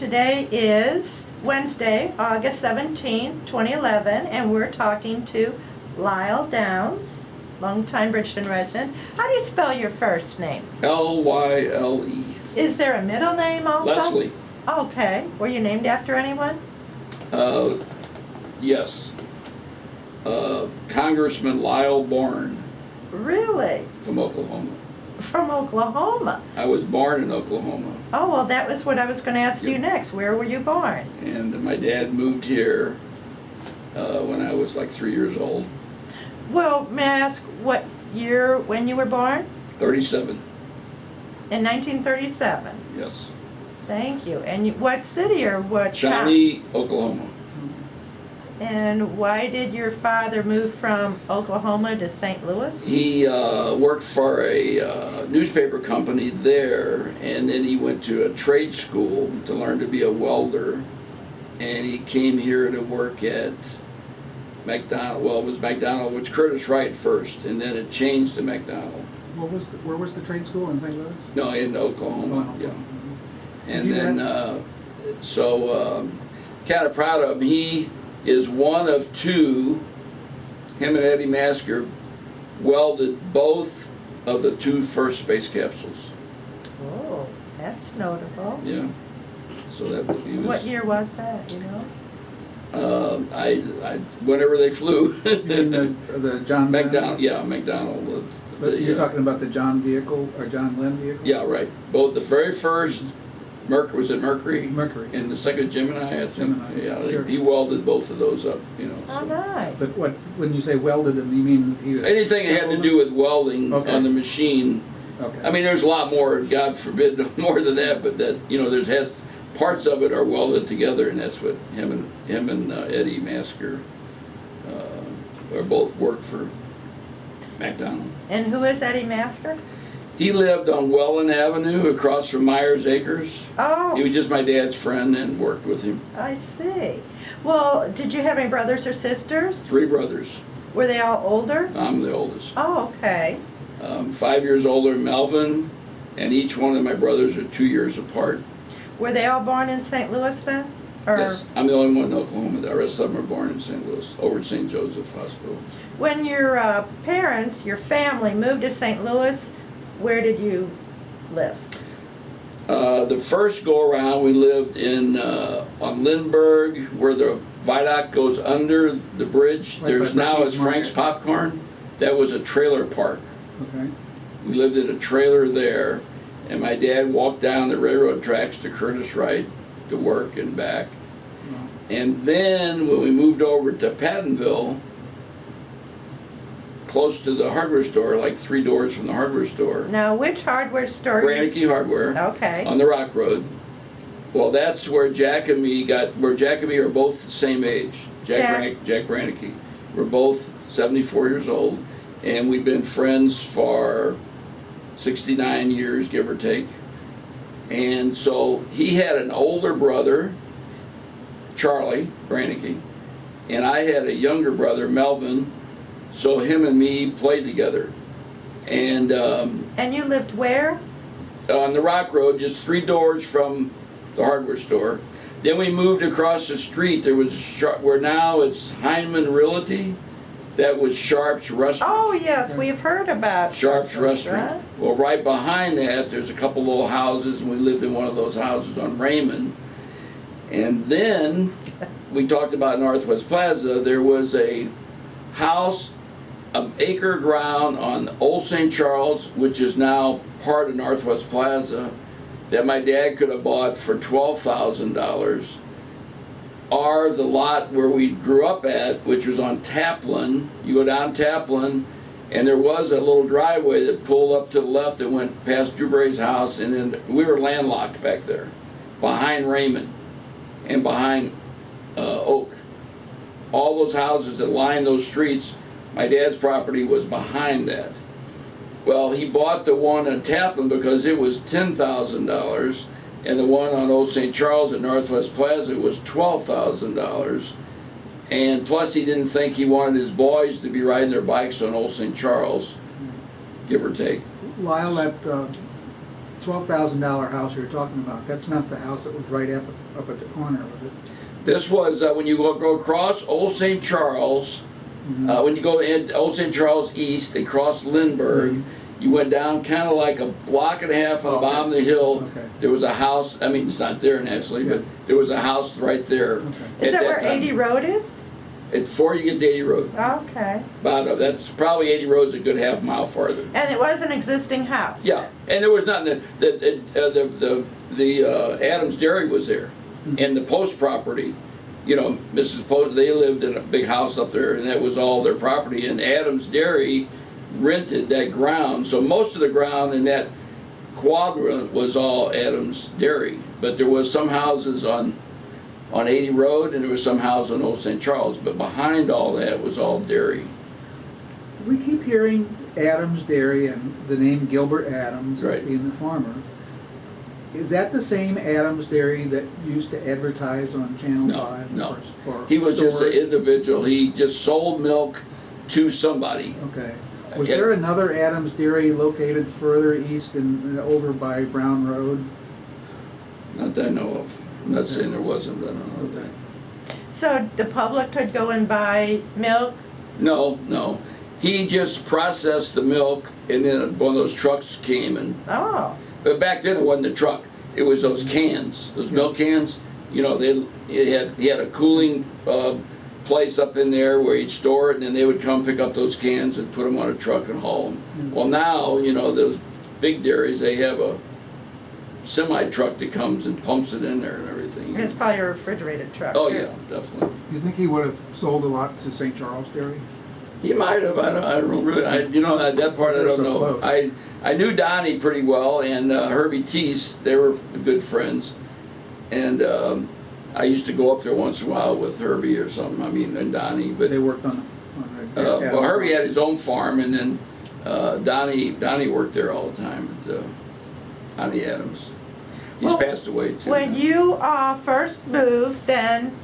Today is Wednesday, August 17th, 2011, and we're talking to Lyle Downs, longtime Bridgeton resident. How do you spell your first name? Lyle. Is there a middle name also? Leslie. Okay. Were you named after anyone? Yes. Congressman Lyle Born Really? from Oklahoma. From Oklahoma? I was born in Oklahoma. Oh, well, that was what I was going to ask you Yep. next. Where were you born? And my dad moved here when I was like 3 years old. Well, may I ask what year, when you were born? 37. In 1937. Yes. Thank you. And what city or what town? Shawnee, Oklahoma. And why did your father move from Oklahoma to St. Louis? He worked for a newspaper company there, and then he went to a trade school to learn to be a welder. And he came here to work at McDonald. Well, it was McDonald, which Curtis Wright first, and then it changed to McDonald. Where was the trade school in St. Louis? No, in Oklahoma, Oh, yeah. mm-hmm. And You then, kind of proud of him. He is one of two, him and Eddie Masker welded both of the two first space capsules. Oh, that's notable. Yeah. So that was, he was. What year was that, you know? I whenever they flew. You mean the John Lenn? McDonald, yeah, McDonald. But you're talking about the John vehicle, or John Lenn vehicle? Yeah, right. Both the very first, was it Mercury? Mercury. And the second Gemini, I think. Gemini, Yeah, sure. he welded both of those up, you know. Oh, So. nice. But when you say welded them, you mean he was Anything that had to do with welding Okay. on the machine. Okay. I mean, there's a lot more, God forbid, more than that, but that, you know, has parts of it are welded together, and that's what him and Eddie Masker are both worked for McDonald. And who is Eddie Masker? He lived on Welland Avenue across from Meyer's Acres. He Oh, was just my dad's friend and worked with him. I see. Well, did you have any brothers or sisters? 3 brothers. Were they all older? I'm the oldest. Oh, okay. 5 years older than Melvin, and each one of my brothers are 2 years apart. Were they all born in St. Louis then? Or Yes, I'm the only one in Oklahoma. The rest of them are born in St. Louis, over at St. Joseph Hospital. when your parents, your family, moved to St. Louis, where did you live? The first go around, we lived in on Lindbergh, where the viaduct goes under the bridge. Right There's by now Frankie's it's Frank's Market. Popcorn. That was a trailer park. Okay. We lived in a trailer there, and my dad walked down the railroad tracks to Curtis Wright to work and back. Well, And then when we moved over to Pattonville, close to the hardware store, like 3 doors from the hardware store, Now, which hardware store? Brannicky Hardware Okay. on the Rock Road. Well, that's where Jack and me are both the same age. Jack Brannicky. We're both 74 years old, and we've been friends for 69 years, give or take. And so he had an older brother, Charlie Brannicky, and I had a younger brother, Melvin. So him and me played together. And And you lived where? on the Rock Road, just 3 doors from the hardware store. Then we moved across the street. There was where now it's Heineman Realty. That was Sharp's Restaurant. Oh, yes, we've heard about Sharp's Restaurant. Well, right behind that, there's a couple little houses, and we lived in one of those houses on Raymond. And then we talked about Northwest Plaza. There was a house, an acre ground on Old St. Charles, which is now part of Northwest Plaza, that my dad could have bought for $12,000. Or the lot where we grew up at, which was on Taplin. You go down Taplin, and there was a little driveway that pulled up to the left that went past Dewberry's house, and then we were landlocked back there, behind Raymond and behind Oak. All those houses that lined those streets, my dad's property was behind that. Well, he bought the one in Taplin because it was $10,000, and the one on Old St. Charles at Northwest Plaza was $12,000. And plus, he didn't think he wanted his boys to be riding their bikes on Old St. Charles, give or take. Lyle, $12,000 house you're talking about, that's not the house that was right up at the corner, was it? This was when you go across Old St. Charles, when you go in Old St. Charles East and cross Lindbergh, you went down kind of like a block and a half on the bottom of the hill. Okay. There was a house, I mean, it's not there naturally, but there was a house right there. Okay. Is that where time. 80 Road is? Before you get to 80 Road. Okay. That's probably 80 Road's a good half mile farther. And it was an existing house? Yeah, and there was nothing. The Adams Dairy was there, and the Post property. You know, Mrs. Post, they lived in a big house up there, and that was all their property. And Adams Dairy rented that ground, so most of the ground in that quadrant was all Adams Dairy. But there was some houses on 80 Road, and there was some houses on Old St. Charles. But behind all that was all dairy. We keep hearing Adams Dairy and the name Gilbert Adams Right. being the farmer. Is that the same Adams Dairy that used to advertise on Channel No, 5? no. For He was just an stores? individual. He just sold milk to somebody. Okay. Was there another Adams Dairy located further east and over by Brown Road? Not that I know of. I'm not saying there wasn't, but I don't know Okay. that. So the public could go and buy milk? No. He just processed the milk, and then one of those trucks came and. Oh. But back then it wasn't a truck. It was those cans, those milk cans. You know, he had a cooling place up in there where he'd store it, and then they would come pick up those cans and put them on a truck and haul them. Well, now, you know, those big dairies, they have a semi-truck that comes and pumps it in there and everything. It's probably a refrigerated truck. Oh too. yeah, definitely. You think he would have sold a lot to St. Charles Dairy? He might have. I don't really. That part I They're don't so know. close. I knew Donnie pretty well, and Herbie Teese. They were good friends, and I used to go up there once in a while with Herbie or something. I mean, and Donnie. But They worked on the well, Herbie had his own farm, and then Donnie worked there all the time. Donnie Adams. He's passed away too. When you first moved, then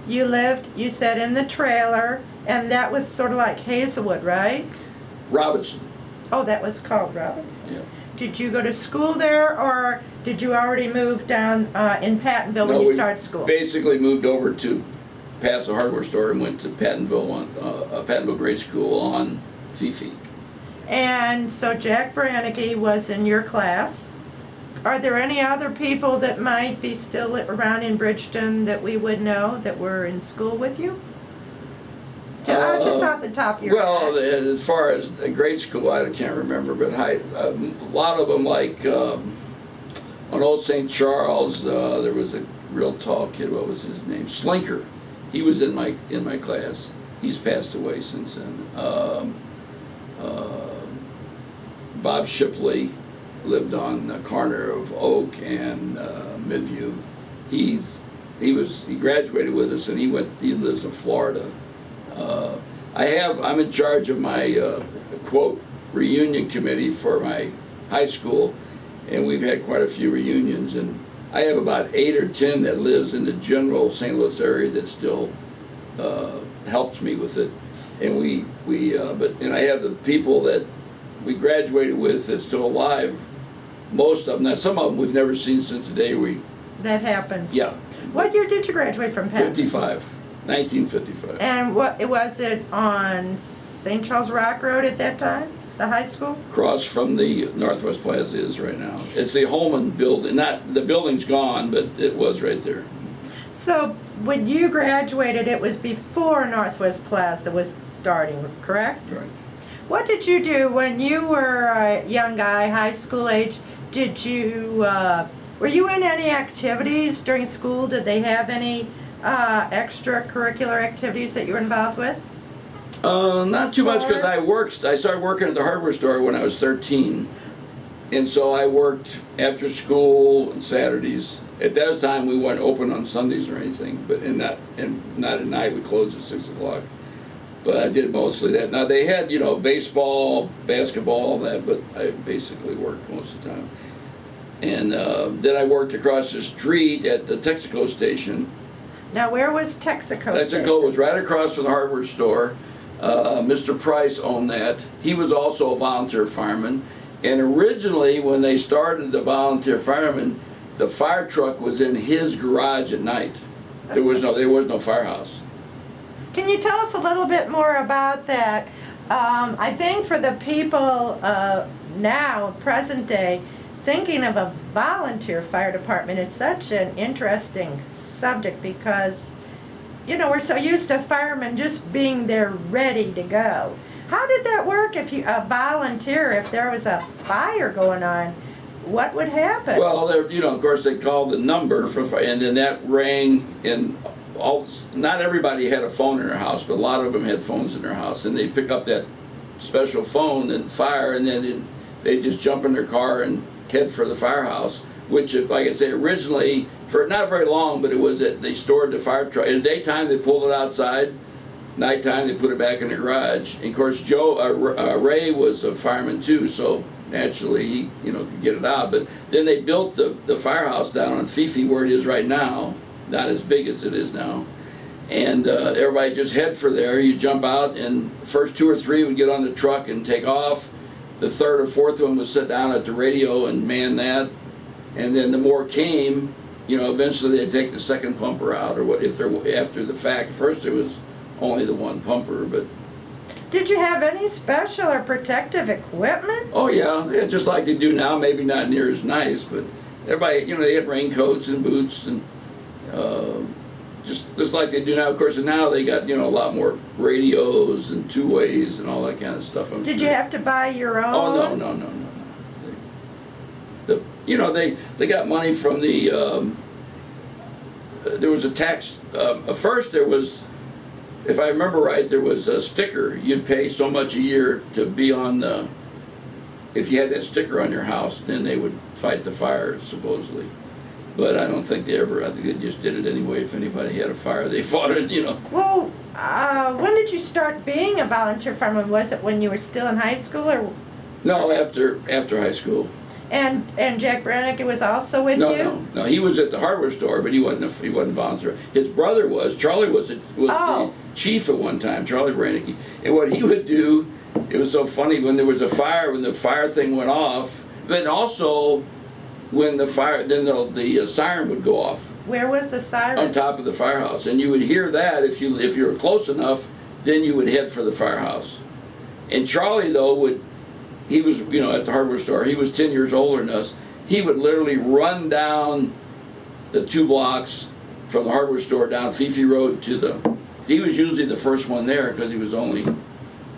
you lived, you said, in the trailer, and that was sort of like Hazelwood, right? Robinson. Oh, that was called Robinson. Yeah. Did you go to school there, or did you already move down in Pattonville when you we started school? Basically moved over to past the hardware store and went to Pattonville Grade School on Fifi. And so Jack Brannigy was in your class. Are there any other people that might be still around in Bridgeton that we would know that were in school with you? Just off the top of your Well, head. as far as the grade school, I can't remember, but a lot of them, like on Old St. Charles, there was a real tall kid. What was his name? Slinker. He was in my class. He's passed away since then. Bob Shipley lived on the corner of Oak and Midview. He graduated with us, and he lives in Florida. I'm in charge of my quote reunion committee for my high school, and we've had quite a few reunions, and I have about 8 or 10 that lives in the general St. Louis area that still helps me with it, and I have the people that we graduated with that's still alive. Most of them. Now, some of them we've never seen since the day That happens. Yeah. What year did you graduate from Penn? 1955. And what was it on St. Charles Rock Road at that time? The high school? Across from the Northwest Plaza is right now. It's the Holman building. Not the building's gone, but it was right there. So when you graduated, it was before Northwest Plaza was starting, correct? Right. What did you do when you were a young guy, high school age? Did you, were you in any activities during school? Did they have any extracurricular activities that you were involved with? Not too much, because Sports? I started working at the hardware store when I was 13. And so I worked after school and Saturdays. At that time, we weren't open on Sundays or anything, but not at night. We closed at 6 o'clock. But I did mostly that. Now they had, baseball, basketball, all that, but I basically worked most of the time. And then I worked across the street at the Texaco station. Now, where was Texaco? Texaco was right across from the hardware store. Mr. Price owned that. He was also a volunteer fireman, And originally, when they started the volunteer firemen, the fire truck was in his garage at night. There was no firehouse. Can you tell us a little bit more about that? I think for the people now, present day, thinking of a volunteer fire department is such an interesting subject because, you know, we're so used to firemen just being there ready to go. How did that work if you, a volunteer, if there was a fire going on, what would happen? Well, of course, they called the number for fire, and then that rang in all. Not everybody had a phone in their house, but a lot of them had phones in their house, and they'd pick up that special phone and fire, and then they'd just jump in their car and head for the firehouse. Which, like I say, originally, for not very long, but it was that they stored the fire truck. In the daytime, they pulled it outside. Nighttime, they put it back in the garage. And of course, Ray was a fireman too, so naturally he, could get it out. But then they built the firehouse down on Fifi where it is right now, not as big as it is now. And everybody just head for there. You jump out, and the first 2 or 3 would get on the truck and take off. The 3rd or 4th one would sit down at the radio and man that. And then the more came, eventually they'd take the second pumper out, or what if they're after the fact. First there was only the one pumper, but. Did you have any special or protective equipment? Oh yeah, just like they do now, maybe not near as nice, but everybody, they had raincoats and boots and just like they do now. Of course, and now they got, a lot more radios and two-ways and all that kind of stuff. Did you have to buy your own? Oh, no. They got money from the, there was a tax, first there was, if I remember right, there was a sticker. You'd pay so much a year to be on the, if you had that sticker on your house, then they would fight the fire, supposedly. But I don't think I think they just did it anyway. If anybody had a fire, they fought it, Well, when did you start being a volunteer fireman? Was it when you were still in high school, or? No, after high school. And Jack Brannick was also with you? No. He was at the hardware store, but he wasn't volunteer. His brother was. Charlie was the chief at one time, Charlie Brannick. And what he would do, it was so funny, when there was a fire, when the fire thing went off, then also when the fire, then the siren would go off. Where was the siren? On top of the firehouse. And you would hear that if you were close enough, then you would head for the firehouse. And Charlie, though, he was, at the hardware store, he was 10 years older than us. He would literally run down the 2 blocks from the hardware store down Fifi Road to he was usually the first one there because he was only,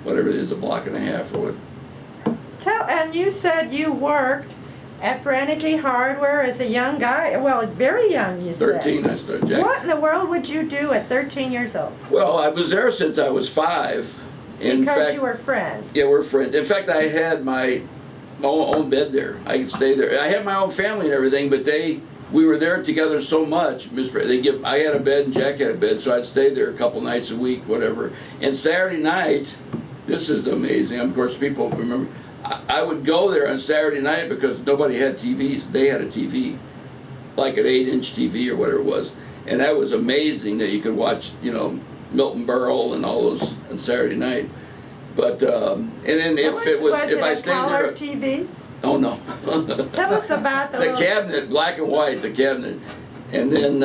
whatever it is, a block and a half or what. And you said you worked at Brannick Hardware as a young guy, well, very young, you said. 13, I started, Jack. What in the world would you do at 13 years old? Well, I was there since I was 5. Because you were friends. Yeah, we're friends. In fact, I had my own bed there. I could stay there. I had my own family and everything, but we were there together so much. I had a bed and Jack had a bed, so I'd stay there a couple nights a week, whatever. And Saturday night, this is amazing. Of course, people remember. I would go there on Saturday night because nobody had TVs. They had a TV, like an 8-inch TV or whatever it was, and that was amazing that you could watch, Milton Berle and all those on Saturday night. But and then if I stayed there, TV? Oh no. Tell us about the cabinet, black and white, the cabinet. And then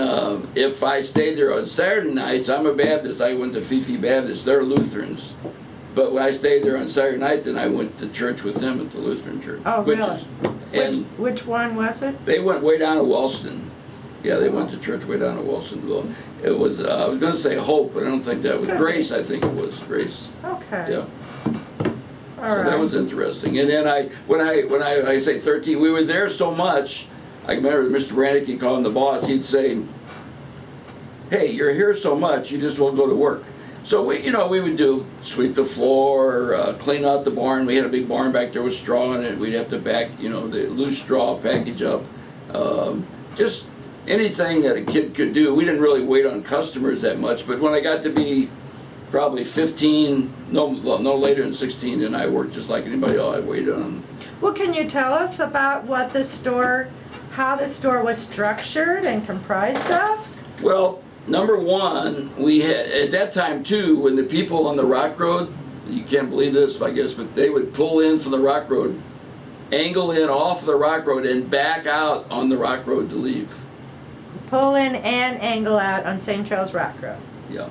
if I stayed there on Saturday nights, I'm a Baptist. I went to Fifi Baptist. They're Lutherans. But when I stayed there on Saturday night, then I went to church with them at the Lutheran church. Oh, really? Which one was it? They went way down to Wellston. Yeah, they went to church way down to Wellston. It was, I was going to say Hope, but I don't think that was. Grace, I think it was. Grace. Okay. Yeah. All right. That was interesting. And then when I say 13, we were there so much, I remember Mr. Brannick calling the boss, he'd say, hey, you're here so much, you just won't go to work. So we would sweep the floor, clean out the barn. We had a big barn back there with straw in it. We'd have to back, the loose straw, package up. Just anything that a kid could do. We didn't really wait on customers that much, but when I got to be probably 15, no later than 16, then I worked just like anybody else I waited on. Well, can you tell us about how the store was structured and comprised of? Well, number one, we had, at that time too, when the people on the Rock Road, you can't believe this, I guess, but they would pull in from the Rock Road angle in off the rock road and back out on the rock road to leave. Pull in and angle out on St. Charles Rock Road. Yeah.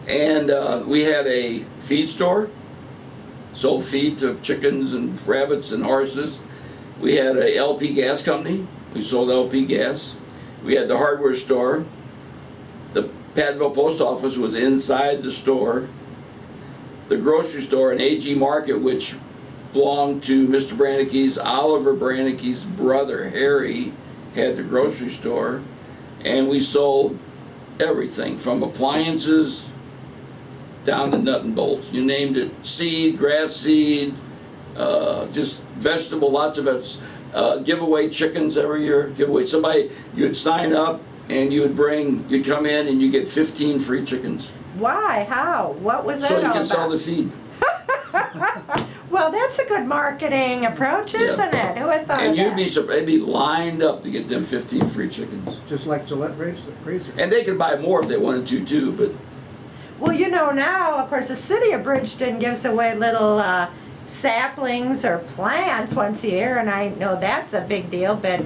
And we had a feed store, sold feed to chickens and rabbits and horses. We had a LP gas company. We sold LP gas. We had the hardware store. The Pattonville post office was inside the store. The grocery store and AG Market, which belonged to Mr. Brannick's, Oliver Brannick's brother, Harry, had the grocery store. And we sold everything from appliances down to nut and bolts. You named it. Seed, grass seed, just vegetable, lots of vegetables. Give away chickens every year. Give away. Somebody, you'd sign up and you'd come in and you get 15 free chickens. Why? How? What was that So you all can about? sell the feed. Well, that's a good marketing approach, isn't it? Who would thought And of you'd that? be surprised, they'd be lined up to get them 15 free chickens. Just like Gillette razor. And they could buy more if they wanted to too, but Well, you know now, of course, the city of Bridgeton gives away little saplings or plants once a year, and I know that's a big deal, but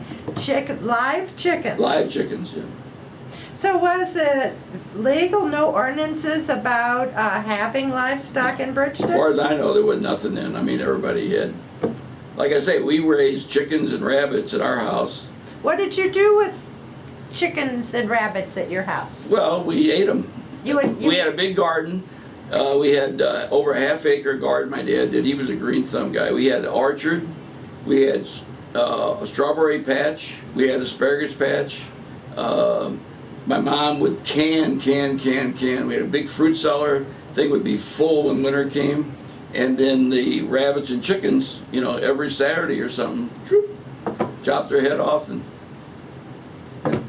live chickens. live chickens, yeah. So was it legal, no ordinances about having livestock in Bridgeton? As far as I know, there was nothing in. I mean, everybody had. Like I say, we raised chickens and rabbits at our house. What did you do with chickens and rabbits at your house? Well, we ate them. We had a big garden. We had over a half-acre garden. My dad did. He was a green thumb guy. We had an orchard. We had a strawberry patch. We had asparagus patch. My mom would can. We had a big fruit cellar. Thing would be full when winter came. And then the rabbits and chickens, every Saturday or something, chop their head off.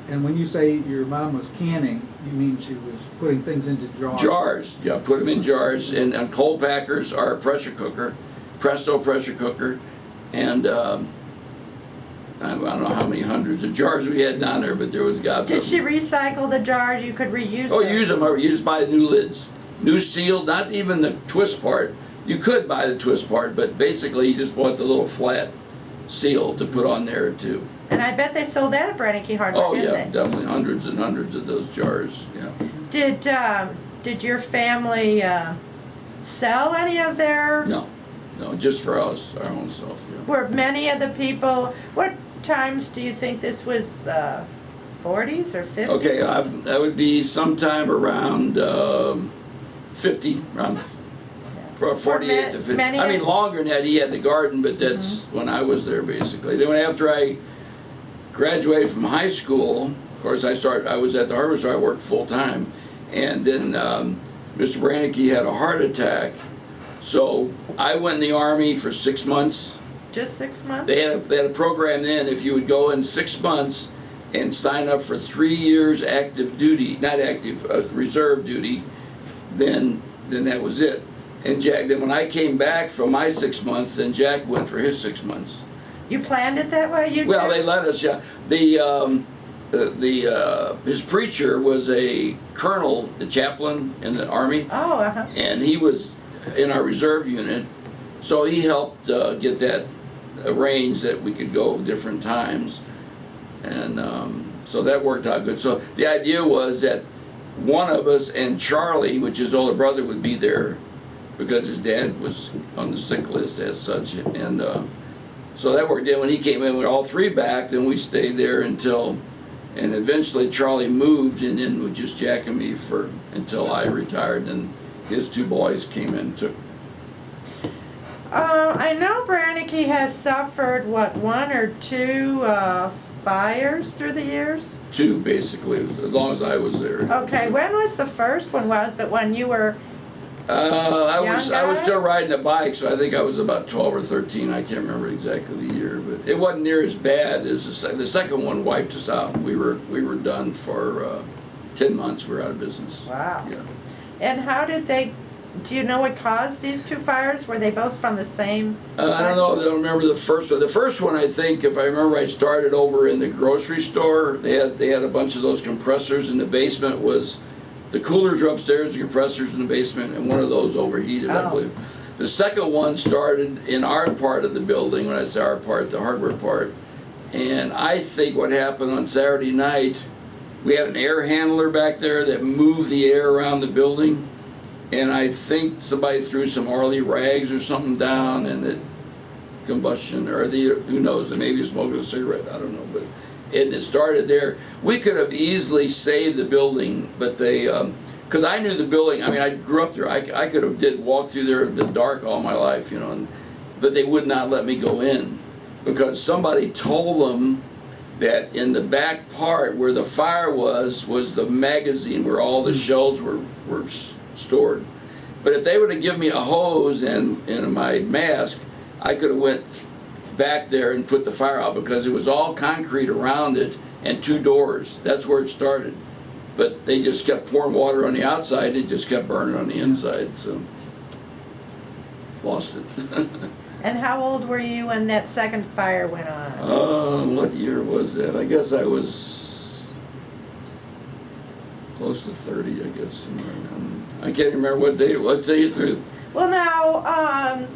And when you say your mom was canning, you mean she was putting things into jars? Jars, yeah, put them in jars. And on coal packers, our pressure cooker, Presto pressure cooker. And I don't know how many hundreds of jars we had down there, but there was gobs Did of she them. recycle the jars? You could reuse Oh, them. use them. You just buy the new lids. New seal, not even the twist part. You could buy the twist part, but basically you just bought the little flat seal to put on there too. And I bet they sold that at Brannicky Hardware, Oh didn't yeah, they? definitely hundreds and hundreds of those jars. Yeah. Did your family sell any of their? No, just for us, our own self. Yeah. Were many of the people? What times do you think this was? 40s or 50s? Okay, that would be sometime around 50, around 48 to 50. I mean, longer than that. He had the garden, but that's when I was there basically. Then after I graduated from high school, of course, I was at the hardware store. I worked full time, and then Mr. Brannicky had a heart attack, so I went in the Army for 6 months. Just 6 months? They had a program then. If you would go in 6 months and sign up for 3 years active duty, not active, reserve duty, then that was it. And Jack, then when I came back from my 6 months, then Jack went for his 6 months. You planned it that way? Well, they let us, yeah. His preacher was a colonel, the chaplain in the Army. Oh, uh-huh. And he was in our reserve unit, so he helped get that arranged that we could go different times. And so that worked out good. So the idea was that one of us and Charlie, which his older brother, would be there because his dad was on the sick list as such. And so that worked out. When he came in with all three back, then we stayed there and eventually Charlie moved, and then with just Jack and me until I retired, and his two boys came in and took. I know Brannicky has suffered, one or two fires through the years? Two, basically, as long as I was there. Okay, when was the first one? Was it when you were? I was guy? still riding a bike, so I think I was about 12 or 13. I can't remember exactly the year, but it wasn't near as bad as the second one. Wiped us out. We were done for 10 months. We were out of business. Wow. Yeah. And how did they? Do you know what caused these two fires? Were they both from the same? I don't know. I don't remember the first one. The first one, I think, if I remember right, started over in the grocery store. They had a bunch of those compressors in the basement. The coolers were upstairs, the compressors in the basement, and one of those overheated, I Oh. believe. The second one started in our part of the building. When I say our part, the hardware part. And I think what happened on Saturday night, we had an air handler back there that moved the air around the building. And I think somebody threw some Arley rags or something down, and it combustion, or who knows, maybe smoking a cigarette, I don't know, but it started there. We could have easily saved the building, but they, because I knew the building, I mean, I grew up there, I could have walk through there in the dark all my life, you know, but they would not let me go in, because somebody told them that in the back part where the fire was the magazine where all the shells were stored. But if they would have given me a hose and my mask, I could have went back there and put the fire out, because it was all concrete around it and 2 doors. That's where it started. But they just kept pouring water on the outside, it just kept burning on the inside, so lost it. And how old were you when that second fire went on? What year was that? I guess I was close to 30, I guess. Somewhere around. I can't remember what date it was, to tell you the truth. Well, now,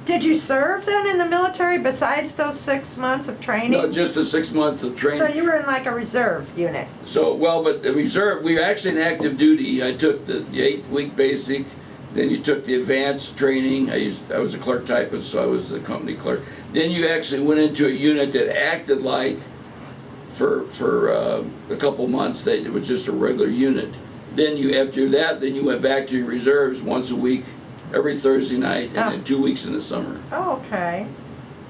did you serve then in the military besides those 6 months of training? No, just the 6 months of training. So you were in like a reserve unit? So, well, but the reserve, we were actually in active duty. I took the 8-week basic, then you took the advanced training. I was a clerk typist, so I was the company clerk. Then you actually went into a unit that acted like, for a couple months, that it was just a regular unit. Then you, after that, then you went back to your reserves once a week, every Thursday night, and then 2 weeks in the summer. Oh, okay.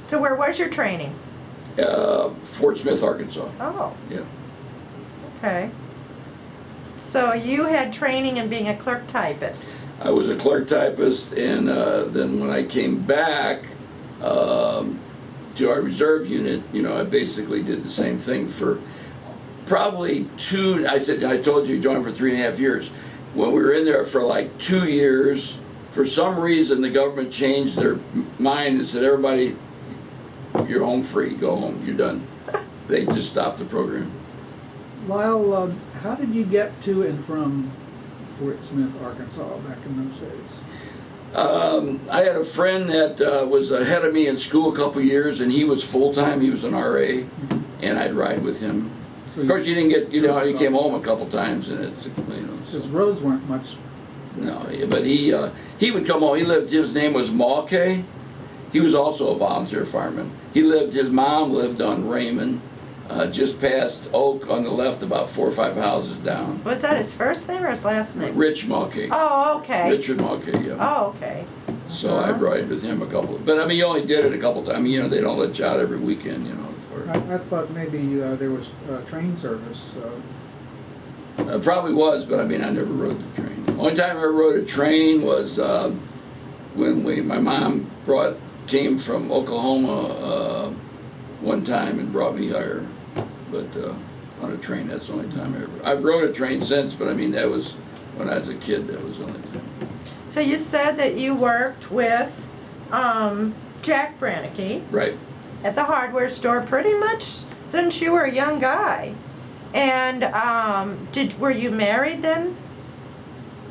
So where was your training? Fort Smith, Arkansas. Oh. Yeah. Okay. So you had training in being a clerk typist. I was a clerk typist, and then when I came back to our reserve unit, you know, I basically did the same thing for probably I told you, joined for 3.5 years. When we were in there for like 2 years, for some reason the government changed their mind and said, everybody, you're home free, go home, you're done. They just stopped the program. Lyle, how did you get to and from Fort Smith, Arkansas back in those days? I had a friend that was ahead of me in school a couple years, and he was full-time, he was an RA, and I'd ride with him. So Of course, you didn't get, you know, he came home a couple times, and it's, you know. His roads weren't much. No, but he would come home. His name was Mulkay. He was also a volunteer fireman. His mom lived on Layman, just past Oak on the left, about 4 or 5 houses down. Was that his first name or his last name? Rich Mulkay. Oh, okay. Richard Mulkay, yeah. Oh, okay. So I'd ride with him a couple, but I mean, you only did it a couple times. I mean, you know, they don't let you out every weekend, you know. I thought maybe there was train service. Probably was, but I mean, I never rode the train. The only time I ever rode a train was when my mom came from Oklahoma one time and brought me here, but on a train. That's the only time I ever. I've rode a train since, but I mean, that was when I was a kid. That was the only time. So you said that you worked with Jack Brannicky. Right. At the hardware store pretty much since you were a young guy. And were you married then?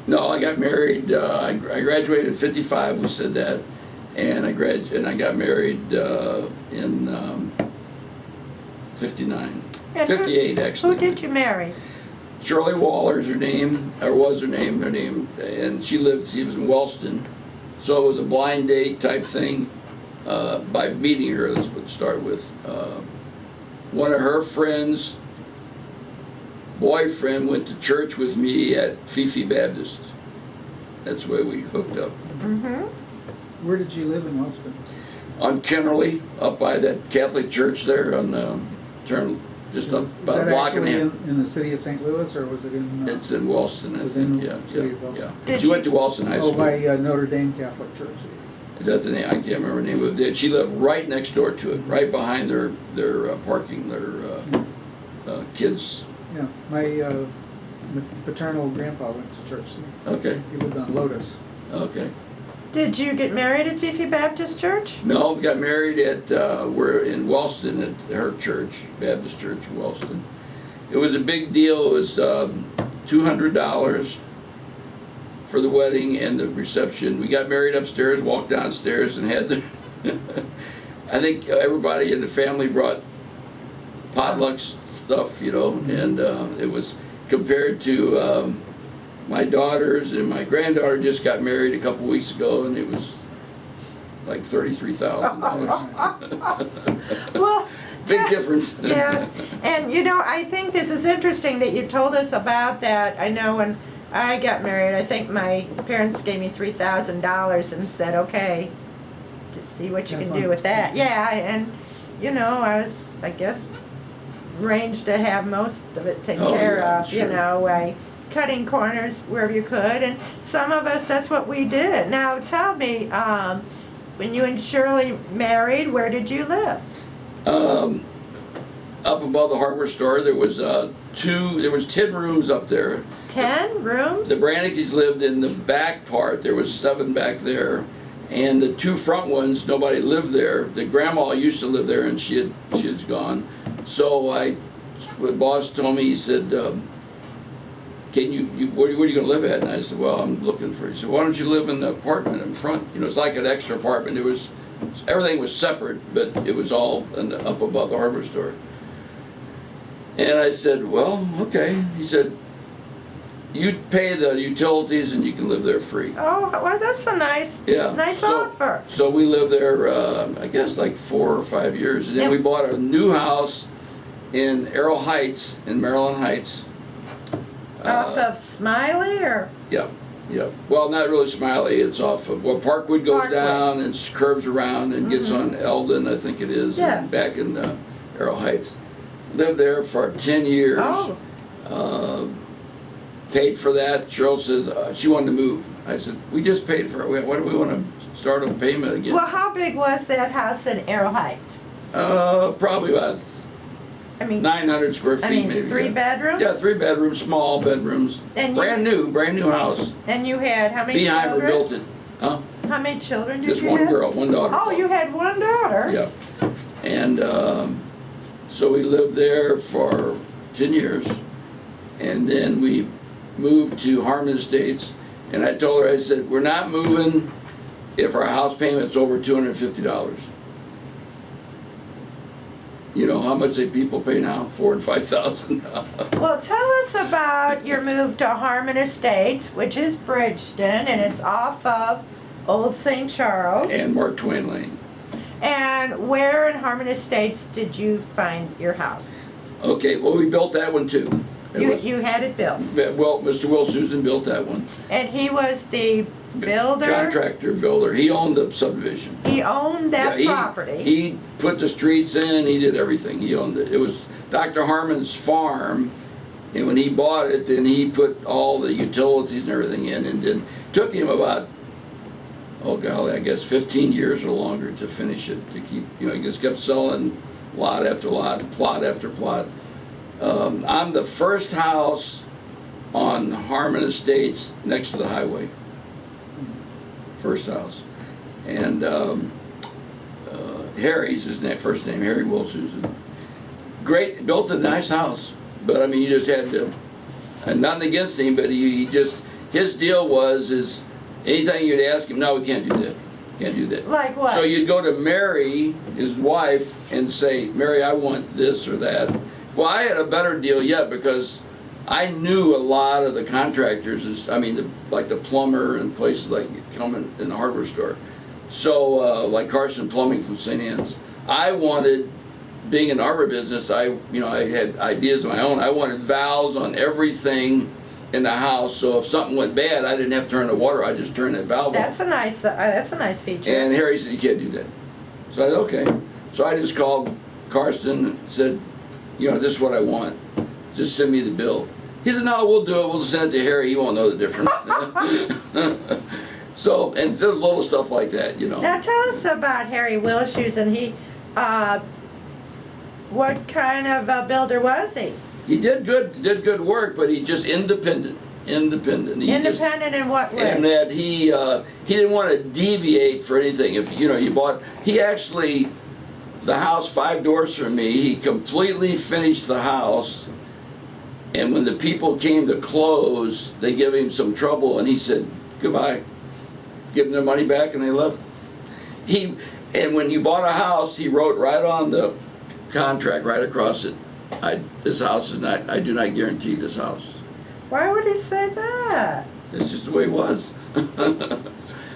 No, I got married. I graduated in '55. We said that, and I got married in '59. And 58 actually. Who did you marry? Shirley Waller's her name, or was her name, and she was in Wellston, so it was a blind date type thing. By meeting her, let's start with. One of her friends' boyfriend went to church with me at Fifi Baptist. That's where we hooked up. Mm-hmm. Where did you live in Wellston? On Kennerly, up by that Catholic church there on the turn, just up about a block and a half. In the city of St. Louis, or was it in? It's in Wellston, I Within think. Yeah, the city yeah, of Wellston. yeah. She went to Wellston High School. Oh, by Notre Dame Catholic Church. Is that the name? I can't remember the name of it. She lived right next door to it, right behind their parking, their kids. Yeah, my paternal grandpa went to church. Okay. He lived on Lotus. Okay. Did you get married at Fifi Baptist Church? No, we got married at we're in Wellston at her church, Baptist Church in Wellston. It was a big deal. It was $200 for the wedding and the reception. We got married upstairs, walked downstairs, and had the. I think everybody in the family brought potluck stuff, you know, and it was compared to my daughters, and my granddaughter just got married a couple weeks ago, and it was like $33,000. Well, Big difference. Yes, and you know, I think this is interesting that you told us about that. I know when I got married, I think my parents gave me $3,000 and said, okay, to see what you can do with that. Yeah, and you know, I guess, arranged to have most of it taken care of, sure. you know, cutting corners wherever you could, and some of us, that's what we did. Now, tell me, when you and Shirley married, where did you live? Up above the hardware store, there was 10 rooms up there. 10 rooms? The Brannickes lived in the back part. There was 7 back there, and the 2 front ones, nobody lived there. The grandma used to live there, and she had gone. So the boss told me, he said, "Can where are you going to live at?" And I said, "Well, I'm looking for." He said, "Why don't you live in the apartment in front? You know, it's like an extra apartment. Everything was separate, but it was all up above the hardware store." And I said, "Well, okay." He said, "You pay the utilities and you can live there free." Oh, well, that's a nice offer. So we lived there, I guess, like 4 or 5 years. And then we bought a new house in Arrow Heights, in Maryland Heights. Off of Smiley, or? Yep. Well, not really Smiley. It's off of, Parkwood goes down and curves around and gets on Eldon, I think it is. Yes. And back in Arrow Heights. Lived there for 10 years. Oh. Paid for that. Cheryl says she wanted to move. I said, "We just paid for it. Why do we want to start a payment again?" Well, how big was that house in Arrow Heights? Probably about 900 square feet, maybe. 3 bedrooms? Yeah, 3 bedrooms, small bedrooms. And brand new house. And you had how many Beheimer children? built it. Huh? How many children did Just you one have? girl, one daughter. Oh, you had one daughter? Yep. And so we lived there for 10 years. And then we moved to Harmon Estates. And I told her, I said, "We're not moving if our house payment's over $250. You know how much people pay now? $4,000 and $5,000. Well, tell us about your move to Harmon Estates, which is Bridgeton, and it's off of Old St. Charles. And Mark Twain Lane. And where in Harmon Estates did you find your house? Okay, well, we built that one too. You had it built. Well, Mr. Will Susan built that one. And he was the builder? Contractor, builder. He owned the subdivision. He owned that property. He put the streets in, he did everything. He owned it. It was Dr. Harmon's farm, and when he bought it, then he put all the utilities and everything in, and then took him about, oh golly, I guess 15 years or longer to finish it, to keep, he just kept selling lot after lot, plot after plot. I'm the first house on Harmon Estates next to the highway. First house. And Harry's his first name, Harry Will Susan. Great, built a nice house. But I mean, you just had to, and nothing against him, but his deal is anything you'd ask him, "No, we can't do that. Can't do that." Like what? So you'd go to Mary, his wife, and say, "Mary, I want this or that." Well, I had a better deal yet because I knew a lot of the contractors, like the plumber and places like coming in the hardware store. So, like Carson Plumbing from St. Anne's. I wanted, being in the hardware business, I had ideas of my own. I wanted valves on everything in the house, so if something went bad, I didn't have to turn the water. I just turned that valve off. That's a nice feature. And Harry said, "You can't do that." So I said, "Okay." So I just called Carson and said, "This is what I want. Just send me the bill." He said, "No, we'll do it. We'll send it to Harry. He won't know the difference." So, and there's little stuff like that, Now tell us about Harry Wilshoes, and what kind of a builder was he? He did good work, but he just independent. Independent In what way? And that he didn't want to deviate for anything. If he actually, the house 5 doors from me, he completely finished the house. And when the people came to close, they gave him some trouble, and he said, goodbye. Give them their money back, and they left. And when you bought a house, he wrote right on the contract, right across it, this house is not, I do not guarantee this house. Why would he say that? That's just the way it was.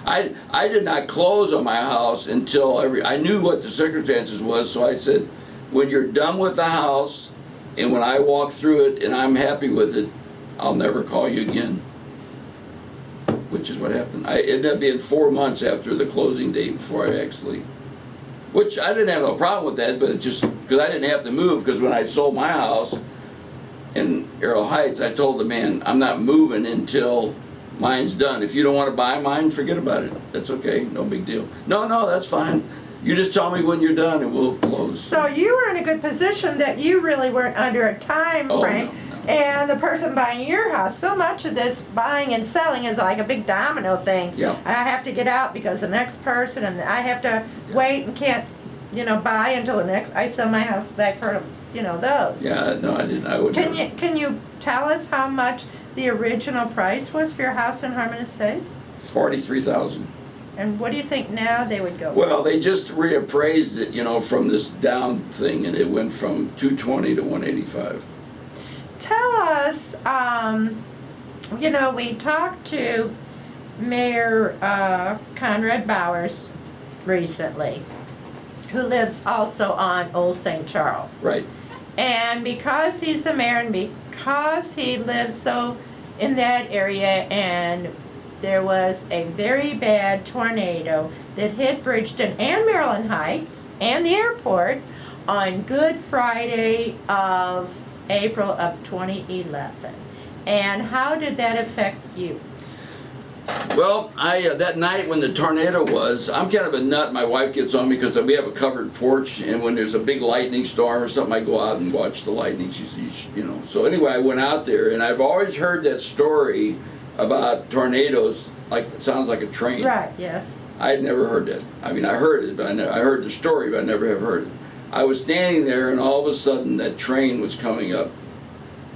I did not close on my house until I knew what the circumstances was, so I said, when you're done with the house, and when I walk through it and I'm happy with it, I'll never call you again. Which is what happened. It ended up being 4 months after the closing date before I actually, which I didn't have no problem with that, but it just, because I didn't have to move, because when I sold my house in Arrow Heights, I told the man, I'm not moving until mine's done. If you don't want to buy mine, forget about it. That's okay, no big deal. No, that's fine. You just tell me when you're done and we'll close. So you were in a good position that you really weren't under a time frame. No. And the person buying your house, so much of this buying and selling is like a big domino thing. Yeah. I have to get out because the next person, and I have to wait and can't, buy until the next. I sell my house. I've heard of, those. Yeah, no, I didn't. I would. Can you tell us how much the original price was for your house in Harmon Estates? $43,000. And what do you think now they would go? Well, they just reappraised it, from this down thing, and it went from 220 to 185. Tell us, we talked to Mayor Conrad Bowers recently, who lives also on Old St. Charles. Right. And because he's the mayor and because he lives so in that area, and there was a very bad tornado that hit Bridgeton and Maryland Heights and the airport on Good Friday of April of 2011. And how did that affect you? Well, that night when the tornado was, I'm kind of a nut. My wife gets on me because we have a covered porch, and when there's a big lightning storm or something, I go out and watch the lightning. So anyway, I went out there, and I've always heard that story about tornadoes. Like, it sounds like a train. Right. Yes. I had never heard that. I mean, I heard it, but I heard the story, but I never have heard it. I was standing there, and all of a sudden, that train was coming up.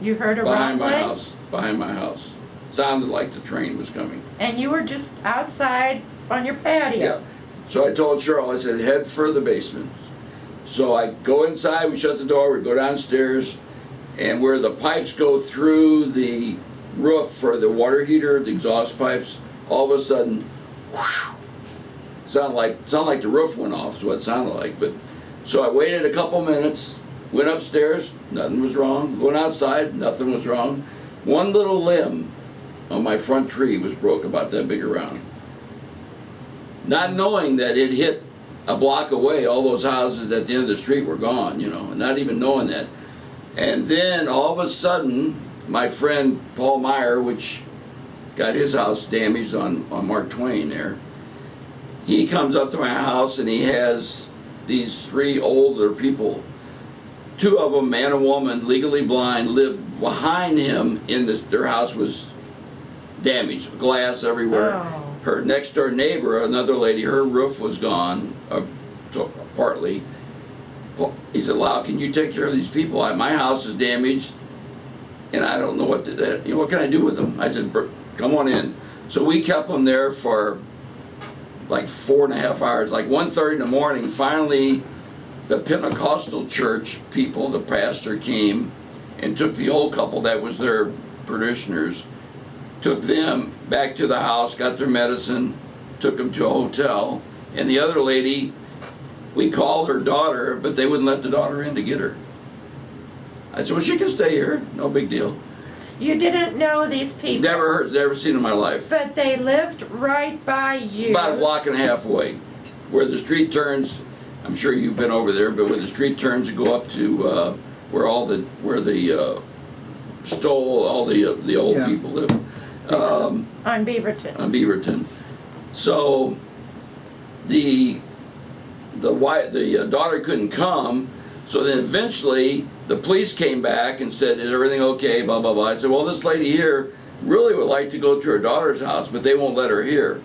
You heard a behind rumbling? Behind my house. Sounded like the train was coming. And you were just outside on your patio. Yeah. So I told Cheryl, I said, head for the basement. So I go inside, we shut the door, we go downstairs, and where the pipes go through the roof for the water heater, the exhaust pipes, all of a sudden, whoosh, sounded like the roof went off, is what it sounded like. But so I waited a couple minutes, went upstairs, nothing was wrong. Went outside, nothing was wrong. One little limb on my front tree was broke, about that big around. Not knowing that it hit a block away, all those houses at the end of the street were gone, not even knowing that. And then all of a sudden, my friend Paul Meyer, which got his house damaged on Mark Twain there, he comes up to my house and he has these 3 older people, 2 of them, man and woman, legally blind, lived behind him in their house was damaged, glass everywhere. Oh. Her next door neighbor, another lady, her roof was gone, partly. Well, he said, Lyle, can you take care of these people? My house is damaged, and I don't know what can I do with them? I said, come on in. So we kept them there for like 4.5 hours, like 1:30 in the morning. Finally, the Pentecostal church people, the pastor came and took the old couple that was their parishioners, took them back to the house, got their medicine, took them to a hotel, and the other lady, we called her daughter, but they wouldn't let the daughter in to get her. I said, well, she can stay here, no big deal. You didn't know these people. Never seen in my life. But they lived right by you. About 1.5 blocks away, where the street turns. I'm sure you've been over there, but where the street turns to go up to where the Stoll, all the old people live. On Beaverton. On Beaverton. So the daughter couldn't come, so then eventually the police came back and said, is everything okay, blah, blah, blah. I said, well, this lady here really would like to go to her daughter's house, but they won't let her here.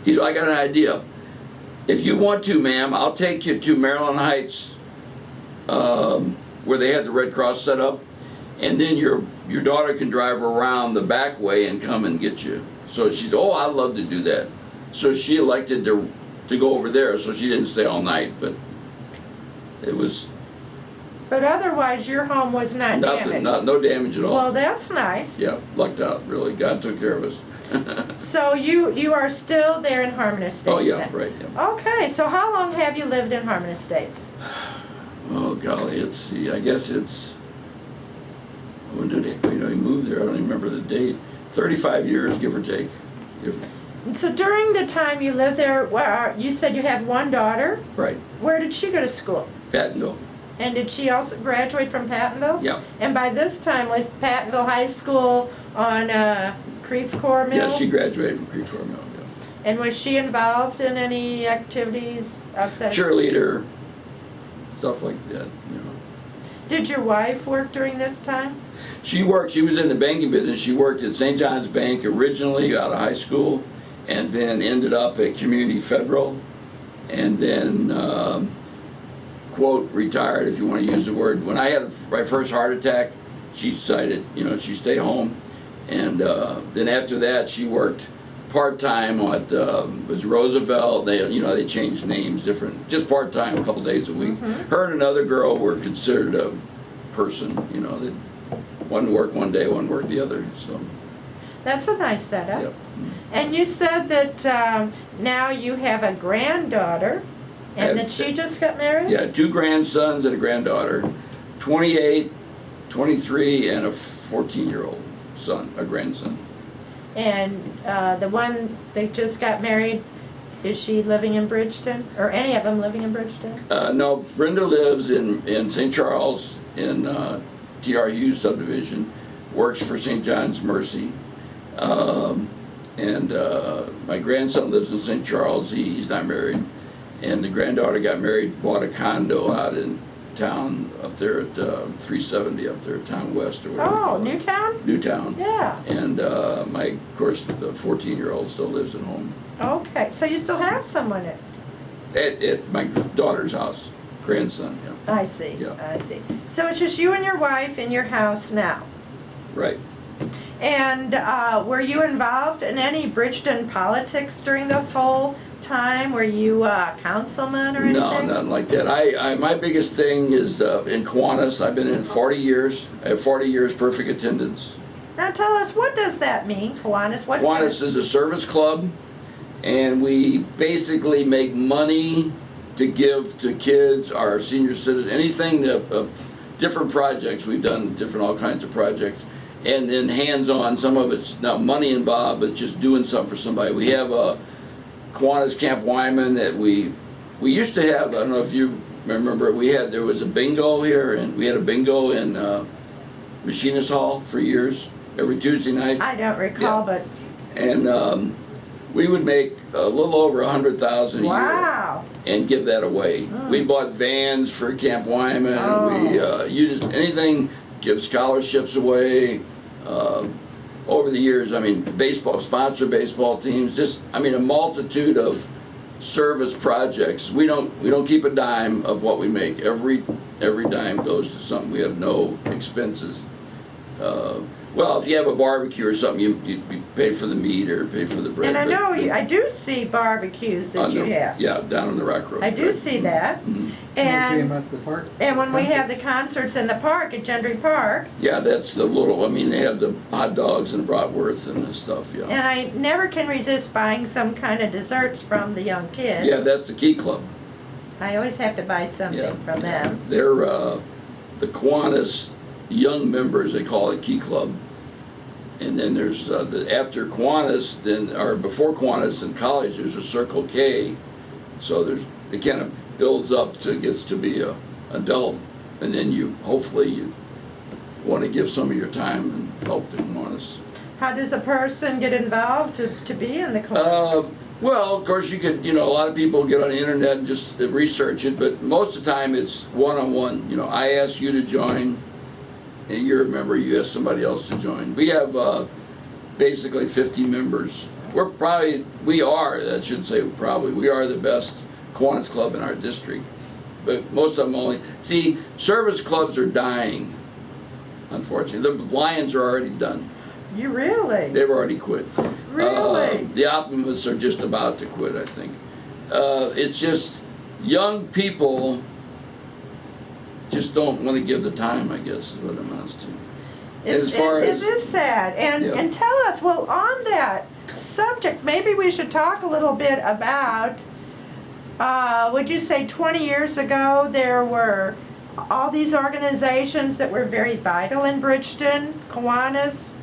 He said, I got an idea. If you want to, ma'am, I'll take you to Maryland Heights, where they had the Red Cross set up, and then your daughter can drive around the back way and come and get you. So she said, oh, I'd love to do that. So she elected to go over there, so she didn't stay all night, but it was But otherwise, your home was not nothing, damaged. no damage at all. Well, that's nice. Yeah, lucked out, really. God took care of us. So you are still there in Harmon Estates Oh, yeah, then? right, yeah. Okay, so how long have you lived in Harmon Estates? Oh, golly, let's see, I guess it's, when did he moved there? I don't even remember the date. 35 years, give or take. So during the time you lived there, you said you had one daughter. Right, Where did she go to school? Pattonville. And did she also graduate from Pattonville? Yeah. And by this time, was Pattonville High School on Creve Coeur Mill? Yeah, she graduated from Creve Coeur Mill, yeah. And was she involved in any activities outside? Cheerleader, stuff like that, you know. Did your wife work during this time? She was in the banking business. She worked at St. John's Bank originally out of high school, and then ended up at Community Federal, and then, quote, retired, if you want to use the word. When I had my first heart attack, she decided, she'd stay home. And then after that, she worked part-time at, was Roosevelt. They changed names, different, just part-time, a couple days a week. Mm-hmm. Her and another girl were considered a person, that one worked one day, one worked the other, so. That's a nice setup. Yep. And you said that now you have a granddaughter, and that she just got married? Yeah, 2 grandsons and a granddaughter, 28, 23, and a 14-year-old son, a grandson. And the one that just got married, is she living in Bridgeton? Or any of them living in Bridgeton? No, Brenda lives in St. Charles in T.R. Hughes subdivision, works for St. John's Mercy. And my grandson lives in St. Charles. He's not married. And the granddaughter got married, bought a condo out in town up there at 370 up there, Town West or whatever. Oh, Newtown? Newtown. Yeah. And of course, the 14-year-old still lives at home. Okay, so you still have someone At my daughter's house, grandson, yeah. I see, Yeah. I see. So it's just you and your wife in your house now? Right. And were you involved in any Bridgeton politics during this whole time? Were you a councilman or anything? No, nothing like that. I my biggest thing is in Kiwanis. I've been in 40 years. I have 40 years perfect attendance. Now tell us, what does that mean, Kiwanis? What Kiwanis is a service club, and we basically make money to give to kids, our senior citizens, anything that different projects. We've done all kinds of projects. And then hands-on, some of it's not money involved, but just doing something for somebody. We have a Kiwanis Camp Wyman that we used to have. I don't know if you remember. There was a bingo here, and we had a bingo in Machinist Hall for years, every Tuesday night. I don't recall, Yeah. but And we would make a little over 100,000 a year wow. and give that away. We bought vans for Camp Wyman. Oh. We used anything, give scholarships away. Over the years, sponsor baseball teams, a multitude of service projects. We don't keep a dime of what we make. Every dime goes to something. We have no expenses. Well, if you have a barbecue or something, you pay for the meat or pay for the bread. And I know I do see barbecues that you have. Yeah, down on the Rock Road. I do right. see that. Mhm. You see him And at the park? and when we have the concerts in the park at Gendry Park, Yeah, that's the little. They have the hot dogs and bratwurst and the stuff. Yeah. and I never can resist buying some kind of desserts from the young kids. Yeah, that's the Key Club. I always have to buy something Yeah. from them. They're the Kiwanis young members. They call it Key Club. And then there's after Kiwanis, or before Kiwanis in college, there's a Circle K. So it kind of builds up gets to be a adult, and then hopefully you want to give some of your time and help the Kiwanis. How does a person get involved to be in the Kiwanis? Well, of course you could, a lot of people get on the internet and just research it, but most of the time it's one-on-one. I ask you to join, and you're a member, you ask somebody else to join. We have basically 50 members. We are the best Kiwanis club in our district, but most of them service clubs are dying, unfortunately. The Lions are already done. You really? They've already quit. Really? The optimists are just about to quit, I think. It's just young people just don't want to give the time, I guess, is what it amounts to. It is sad. And tell us, well, on that subject, maybe we should talk a little bit about, would you say 20 years ago there were all these organizations that were very vital in Bridgeton, Kiwanis,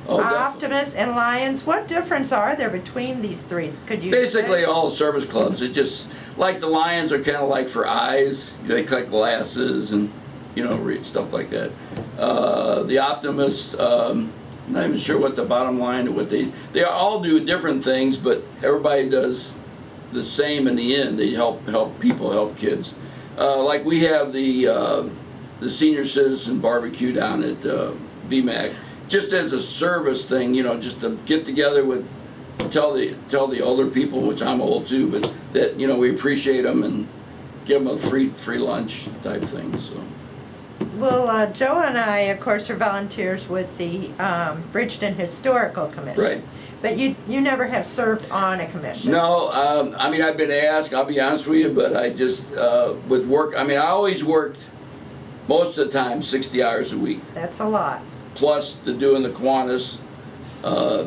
Optimus, and Lions? What difference are there between these three? Could you Basically say? all service clubs. It just, like the Lions are kind of like for eyes. They collect glasses and, read stuff like that. The Optimists, I'm not even sure what the bottom line, they all do different things, but everybody does the same in the end. They help people, help kids. Like we have the senior citizen barbecue down at BMAC, just as a service thing, just to get together with, tell the older people, which I'm old too, but that we appreciate them and give them a free lunch type thing. So. Well, Joe and I, of course, are volunteers with the Bridgeton Historical Commission. Right. But you never have served on a commission. No, I've been asked, I'll be honest with you, but I just, with work, I always worked most of the time 60 hours a week. That's a lot. Plus the doing the Kiwanis,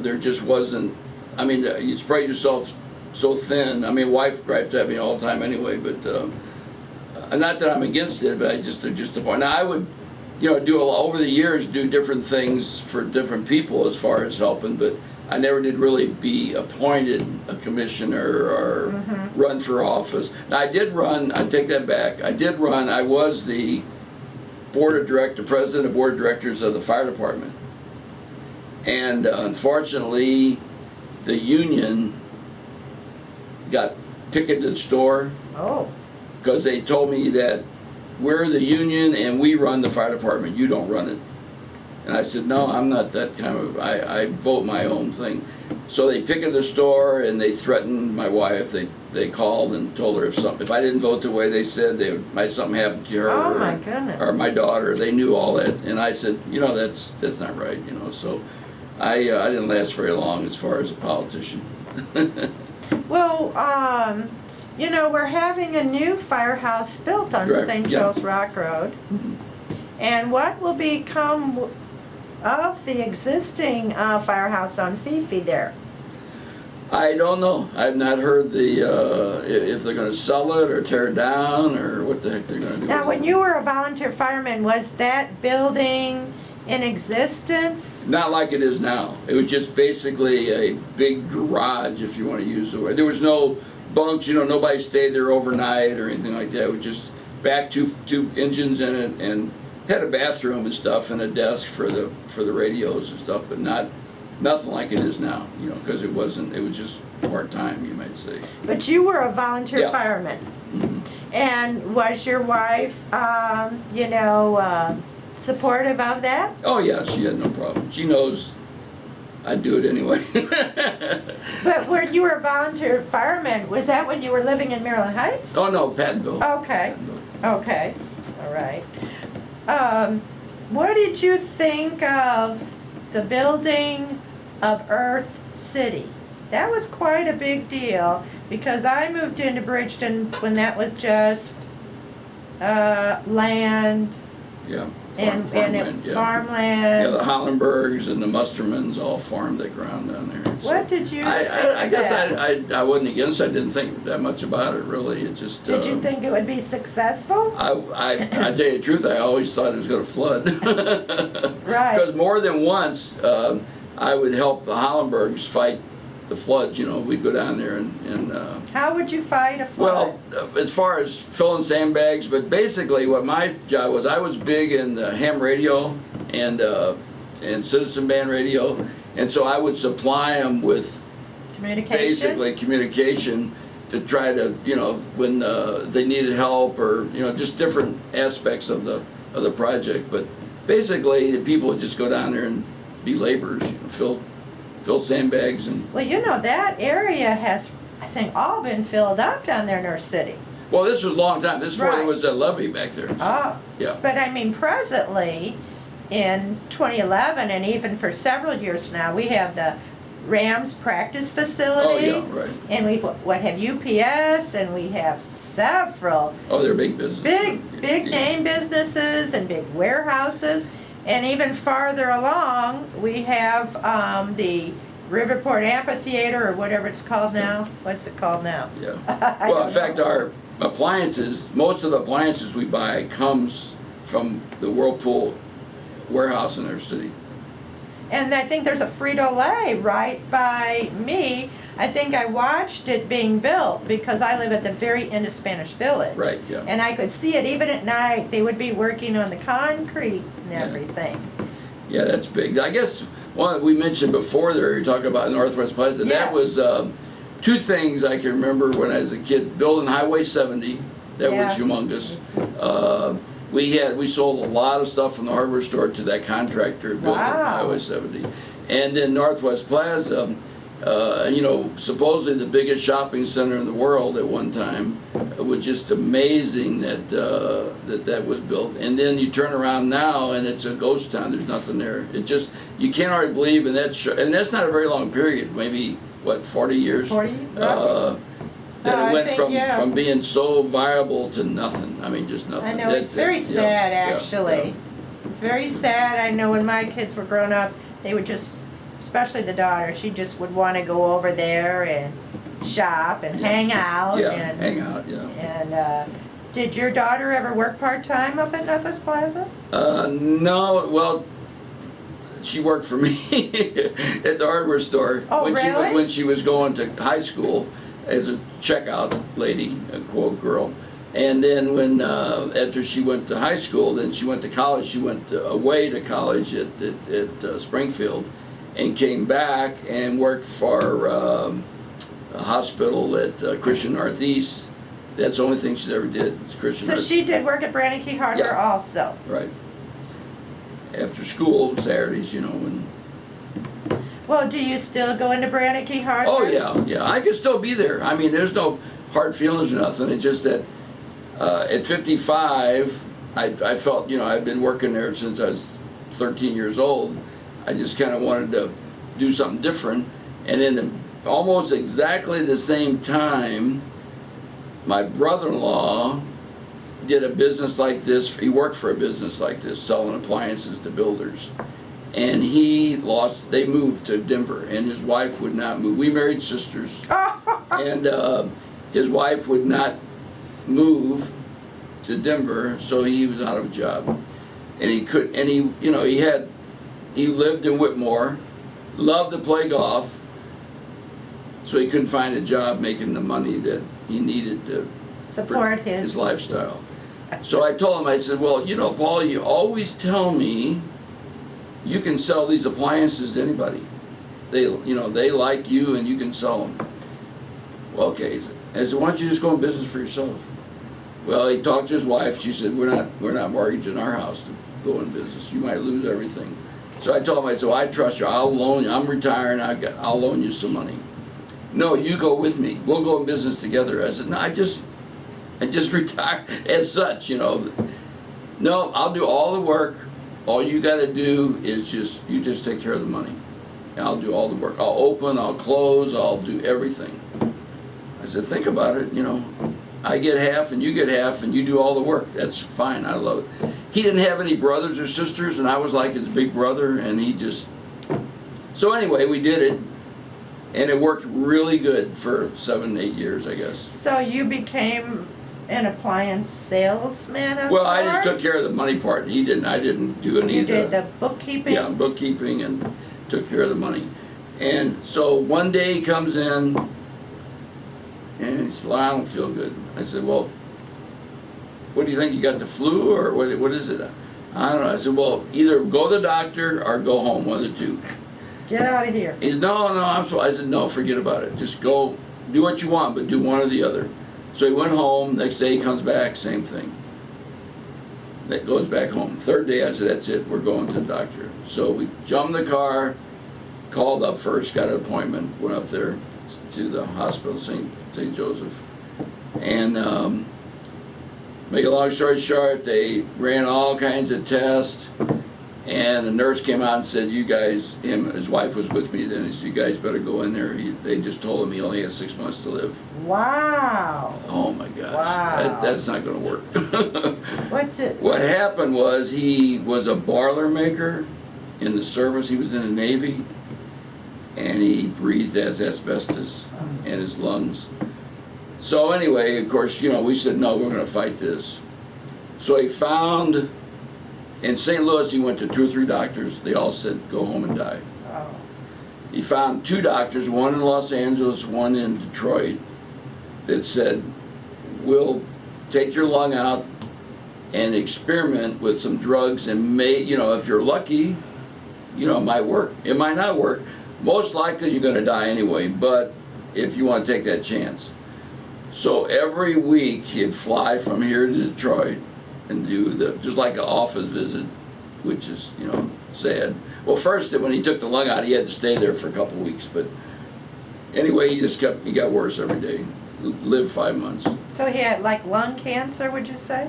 there just wasn't, you spread yourself so thin. Wife griped at me all the time anyway, but, not that I'm against it, but they're just a point. Now I would, over the years, do different things for different people as far as helping, but I never did really be appointed a commissioner or run for office. Now I did run, I take that back, I was the president of board of directors of the fire department. And unfortunately, the union got picketed at the store. Oh. Because they told me that we're the union and we run the fire department, you don't run it. And I said, no, I'm not that kind of, I vote my own thing. So they picketed the store and they threatened my wife. They called and told her if I didn't vote the way they said, might something happen to her. Oh my goodness. Or my daughter. They knew all that. And I said, that's not right, So I didn't last very long as far as a politician. Well, we're having a new firehouse built on Right, St. yeah. Charles Rock Road. And what will become of the existing firehouse on Fifi there? I don't know. I've not heard if they're going to sell it or tear it down or what the heck they're going to do. Now, when you were a volunteer fireman, was that building in existence? Not like it is now. It was just basically a big garage, if you want to use the word. There was no bunks, nobody stayed there overnight or anything like that. It was just back two engines in it and had a bathroom and stuff and a desk for the radios and stuff, but nothing like it is now, because it was just part-time, you might say. But you were a volunteer Yeah. fireman. And was your wife, supportive of that? Oh yeah, she had no problem. She knows I'd do it anyway. But when you were a volunteer fireman, was that when you were living in Maryland Heights? Oh no, Pattonville. Okay. Pattonville. Okay. All right. What did you think of the building of Earth City? That was quite a big deal because I moved into Bridgeton when that was just land Yeah. and Farmland, yeah. farmland. Yeah, the Hollenbergs and the Mustermans all farmed that ground down there. So What did you I think guess of that? I wasn't against it. I didn't think that much about it, really. It just... Did you think it would be successful? I tell you the truth, I always thought it was going to flood. Right. Because more than once, I would help the Hollenbergs fight the floods. We'd go down there and How would you fight a flood? well, as far as filling sandbags, but basically what my job was, I was big in the ham radio and citizen band radio, and so I would supply them with Communication? basically communication to try to, when they needed help or, just different aspects of the project. But basically, the people would just go down there and be laborers, fill sandbags and. Well, that area has, I think, all been filled up down there in our city. Well, this was a long time. This before Right. there was a levee back there. So, Oh. yeah. But presently, in 2011, and even for several years now, we have the Rams practice facility. Oh, yeah, right. And we what have UPS, and we have several Oh, they're big business. big name businesses and big warehouses. And even farther along, we have the Riverport Amphitheater, or whatever it's called now. What's it called now? Yeah. I Well, don't in fact, know. our appliances, most of the appliances we buy comes from the Whirlpool warehouse in our city. And I think there's a Frito-Lay right by me. I think I watched it being built because I live at the very end of Spanish Village. Right, yeah. And I could see it even at night. They would be working on the concrete and Yeah. everything. Yeah, that's big. I guess one that we mentioned before there, you're talking about Northwest Plaza. Yes. That was two things I can remember when I was a kid. Building Highway 70, that Yeah. was humongous. We sold a lot of stuff from the hardware store to that contractor building Wow. Highway 70. And then Northwest Plaza, supposedly the biggest shopping center in the world at one time. It was just amazing that that was built. And then you turn around now and it's a ghost town. There's nothing there. It just, you can't hardly believe, and that's not a very long period. Maybe, 40 years? 40? That I it went think, yeah. from being so viable to nothing. I mean, just nothing. I know, it's very sad, yeah, actually. yeah. It's very sad. I know when my kids were growing up, they would just, especially the daughter, she just would want to go over there and shop and Yeah. hang out. Yeah, and, hang out, yeah. And did your daughter ever work part-time up at Northwest Plaza? No, well, she worked for me at the hardware store. Oh, really? When she was going to high school as a checkout lady, a quote girl. And then when, after she went to high school, then she went to college. She went away to college at Springfield and came back and worked for a hospital at Christian Northeast. That's the only thing she's ever did, is Christian So Northeast. she did work at Brannicky Hardware Yeah. also. Right. After school, Saturdays, when... Well, do you still go into Brannicky Hardware? Oh, yeah. I could still be there. I mean, there's no hard feelings or nothing. It's just that at 55, I felt, I've been working there since I was 13 years old. I just kind of wanted to do something different. And then almost exactly the same time, my brother-in-law did a business like this. He worked for a business like this, selling appliances to builders. And they moved to Denver, and his wife would not move. We married sisters, and his wife would not move to Denver, so he was out of a job. And he lived in Whitmore, loved to play golf, so he couldn't find a job making the money that he needed to Support his lifestyle. So I told him, I said, well, Paul, you always tell me you can sell these appliances to anybody. They like you and you can sell them. Well, okay. I said, why don't you just go in business for yourself? Well, he talked to his wife. She said, we're not mortgaging our house to go in business. You might lose everything. So I told him, I said, well, I trust you. I'll loan you. I'm retiring. I'll loan you some money. No, you go with me. We'll go in business together. I said, no, I just retired as such, No, I'll do all the work. All you got to do is you just take care of the money. And I'll do all the work. I'll open, I'll close, I'll do everything. I said, think about it, I get half and you get half and you do all the work. That's fine, I love it. He didn't have any brothers or sisters, and I was like his big brother, and so anyway, we did it, and it worked really good for 7-8 years, I guess. So you became an appliance salesman of Well, I just sorts? took care of the money part. He didn't. I didn't do any You of did the bookkeeping? Yeah, bookkeeping, and took care of the money. And so one day he comes in, and he said, well, I don't feel good. I said, well, what do you think? You got the flu, or what is it? I don't know. I said, well, either go to the doctor or go home, one of the two. Get out of here. He said, no, I said, no, forget about it. Just go, do what you want, but do one or the other. So he went home. Next day he comes back, same thing. That goes back home. Third day I said, that's it, we're going to the doctor. So we jumped in the car, called up first, got an appointment, went up there to the hospital, St. Joseph. And make a long story short, they ran all kinds of tests. And the nurse came out and said, you guys, his wife was with me then, he said, you guys better go in there. They just told him he only has 6 months to live. Wow. Oh my gosh. Wow. That's not going to work. What happened was he was a boiler maker in the service. He was in the Navy, and he breathed as asbestos in his lungs. So anyway, of course, we said, no, we're going to fight this. So he found, in St. Louis, he went to 2 or 3 doctors. They all said, go home and die. Oh. He found 2 doctors, one in Los Angeles, one in Detroit, that said, we'll take your lung out and experiment with some drugs and if you're lucky, it might work. It might not work. Most likely you're going to die anyway, but if you want to take that chance. So every week he'd fly from here to Detroit and do just like an office visit, which is, sad. Well, first, when he took the lung out, he had to stay there for a couple of weeks, but anyway, he got worse every day. Lived 5 months. So he had like lung cancer, would you say?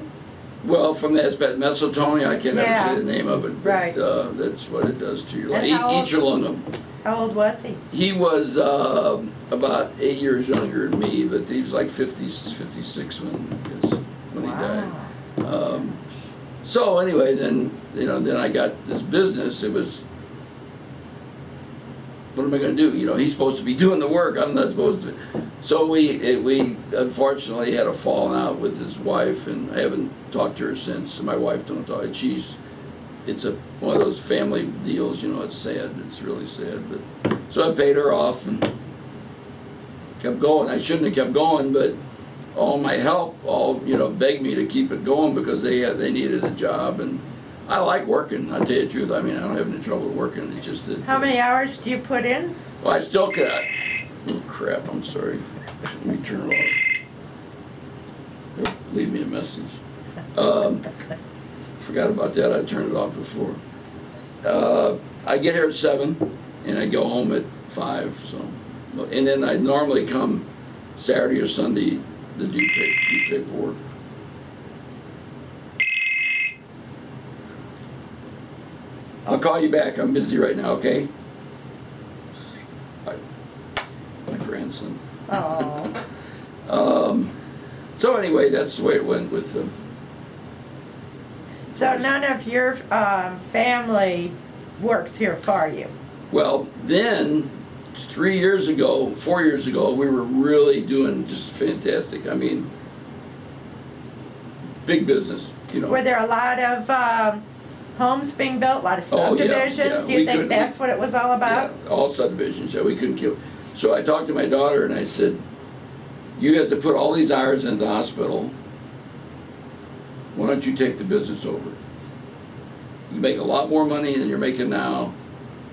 Well, from that mesotonia, I can't Yeah. ever say the name of it, but Right. That's what it does to your lung. And how Eat your lung up. How old was he? He was about 8 years younger than me, but he was like 56 when he died. So anyway, then I got this business. It was, what am I going to do? He's supposed to be doing the work. I'm not supposed to. So we unfortunately had a falling out with his wife, and I haven't talked to her since. My wife don't talk. It's one of those family deals. It's sad. It's really sad. But so I paid her off and kept going. I shouldn't have kept going, but all my help begged me to keep it going because they needed a job, and I like working. I tell you the truth. I mean, I don't have any trouble working. It's just that. How many hours do you put in? Well, I still got. Oh crap! I'm sorry. Let me turn it off. Leave me a message. Forgot about that. I turned it off before. I get here at 7, and I go home at 5. So, and then I normally come Saturday or Sunday to do paperwork. I'll call you back. I'm busy right now. Okay. Bye. My grandson. Oh. So anyway, that's the way it went with them. So none of your family works here for you? Well, then 4 years ago, we were really doing just fantastic. I mean, big business, Were there a lot of homes being built, a lot of subdivisions? yeah. Do you think that's what it was all about? Yeah, all subdivisions. Yeah, we couldn't kill. So I talked to my daughter and I said, you have to put all these hours into the hospital. Why don't you take the business over? You make a lot more money than you're making now,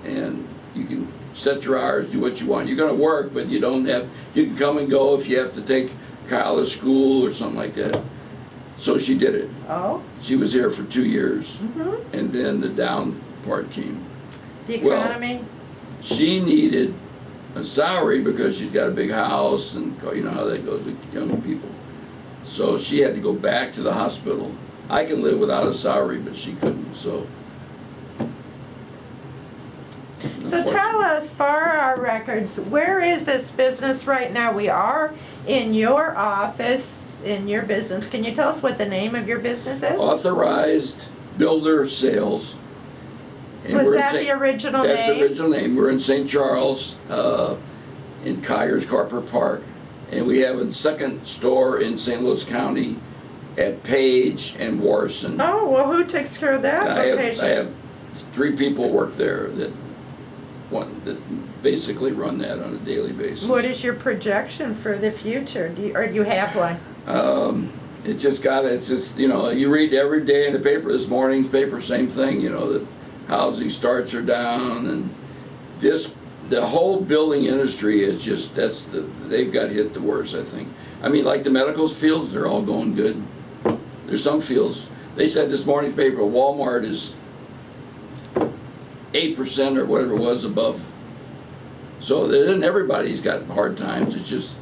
and you can set your hours, do what you want. You're going to work, but you don't have. You can come and go if you have to take Kyle to school or something like that. So she did it. Oh. She was here for 2 years, Mm-hmm. and then the down part came. The economy? Well, she needed a salary because she's got a big house, and you know how that goes with young people. So she had to go back to the hospital. I can live without a salary, but she couldn't. So tell us, for our records, where is this business right now? We are in your office, in your business. Can you tell us what the name of your business is? Authorized Builder Sales. And Was we're in that the original That's name? the original name. We're in St. Charles, in Kyers Carper Park. And we have a second store in St. Louis County at Page and Warson. Oh, well, who takes care of that I location? have 3 people work there that basically run that on a daily basis. What is your projection for the future? Do you have one? It's just, you read every day in the paper, this morning's paper, same thing, that housing starts are down, and the whole building industry is just, they've got hit the worst, I think. I mean, like the medical fields, they're all going good. There's some fields, they said this morning's paper, Walmart is 8% or whatever it was above. So then everybody's got hard times. It's just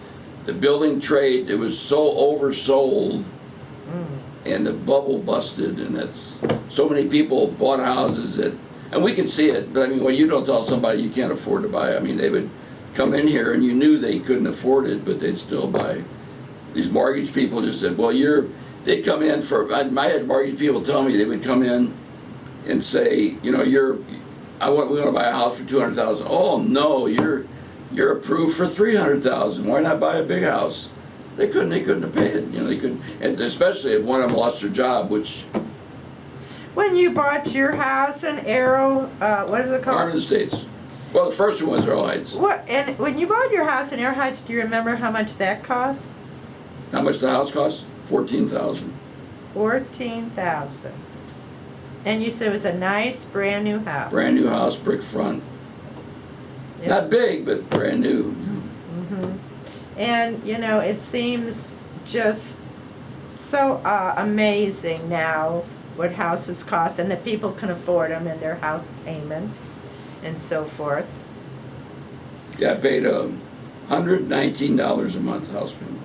the building trade, it was so oversold and the bubble busted, and that's so many people bought houses that, and we can see it. But I mean, when you don't tell somebody you can't afford to buy, I mean, they would come in here and you knew they couldn't afford it, but they'd still buy. These mortgage people just said, well, they'd come in for. I had mortgage people tell me they would come in and say, you know, we want to buy a house for $200,000. Oh no, you're approved for $300,000. Why not buy a big house? They couldn't have paid it. You know, they couldn't, and especially if one of them lost their job, which. When you bought your house in Arrow, what is it called? Arlington Estates. Well, the first one was Earl Heights. What? And when you bought your house in Arrow Heights, do you remember how much that cost? How much the house cost? $14,000. $14,000. And you said it was a nice brand new house. Brand new house, brick front. Yeah. Not big, but brand new. Mm-hmm. And you know, it seems just so amazing now what houses cost, and that people can afford them and their house payments and so forth. Yeah, I paid $119 a month house payment.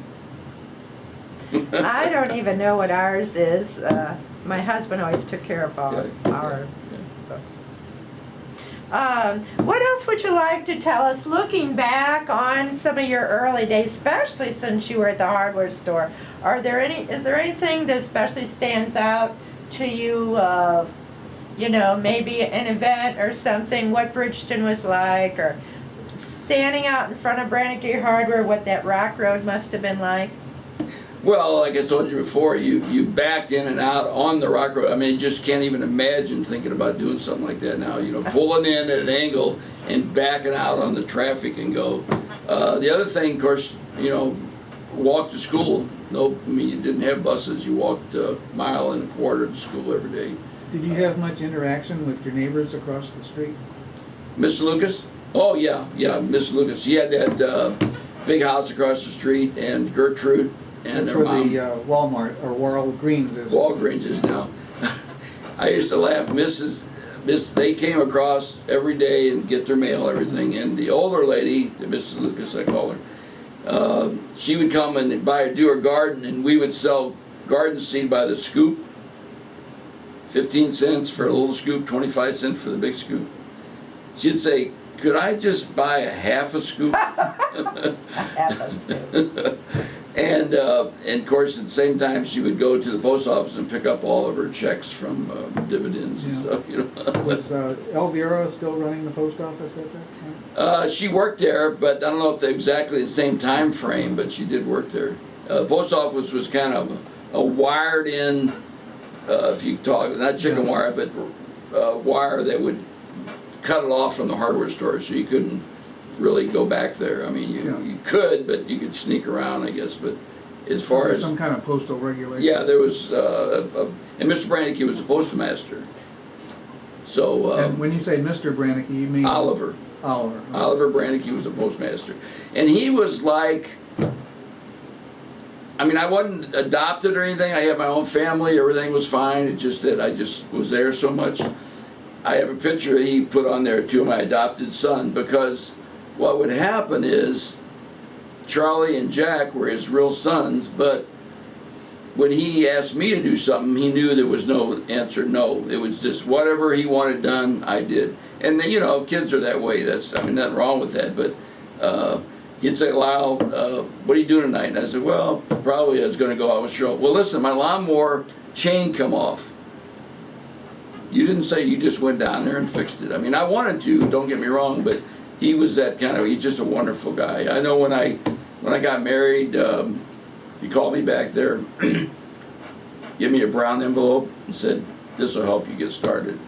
I don't even know what ours is. My husband always took care of all our books. What else would you like to tell us, looking back on some of your early days, especially since you were at the hardware store? Is there anything that especially stands out to you? You know, maybe an event or something, what Bridgeton was like, or standing out in front of Brannicky Hardware, what that rock road must have been like? Well, like I told you before, you backed in and out on the rock road. I mean, you just can't even imagine thinking about doing something like that now. You know, pulling in at an angle and backing out on the traffic and go. The other thing, of course, you know, walk to school. No, I mean, you didn't have buses. You walked a mile and a quarter to school every day. Did you have much interaction with your neighbors across the street? Miss Lucas? Oh, yeah, Miss Lucas. She had that big house across the street, and Gertrude. And that's where the Walmart or Walgreens is. Walgreens is now. I used to laugh. They came across every day and get their mail, everything. And the older lady, the Mrs. Lucas, I call her, she would come and do her garden, and we would sell garden seed by the scoop. 15 cents for a little scoop, 25 cents for the big scoop. She'd say, could I just buy a half a scoop? Half a scoop. And of course, at the same time, she would go to the post office and pick up all of her checks from dividends and stuff. You know. Was Elvira still running the post office at that time? She worked there, but I don't know if they're exactly the same time frame. But she did work there. The post office was kind of a wired-in, if you talk, not chicken wire, but wire that would cut it off from the hardware store, so you couldn't really go back there. I mean, you could, but you could sneak around, I guess. But as far as some kind of postal regulation. Yeah, there was, and Mr. Brannicky was a postmaster. So. And when you say Mr. Brannicky, you mean Oliver. Oliver. Oliver Brannicky was a postmaster, and he was like. I mean, I wasn't adopted or anything. I had my own family. Everything was fine. It's just that I just was there so much. I have a picture he put on there to my adopted son, because what would happen is Charlie and Jack were his real sons, but when he asked me to do something, he knew there was no answer no. It was just whatever he wanted done, I did. And then, you know, kids are that way. I mean, nothing wrong with that, but he'd say, Lyle, what are you doing tonight? And I said, well, probably I was going to go out with Cheryl. Well, listen, my lawnmower chain come off. You didn't say, you just went down there and fixed it. I mean, I wanted to, don't get me wrong, but he was that kind of, he's just a wonderful guy. I know when I got married, he called me back there, gave me a brown envelope and said, this will help you get started.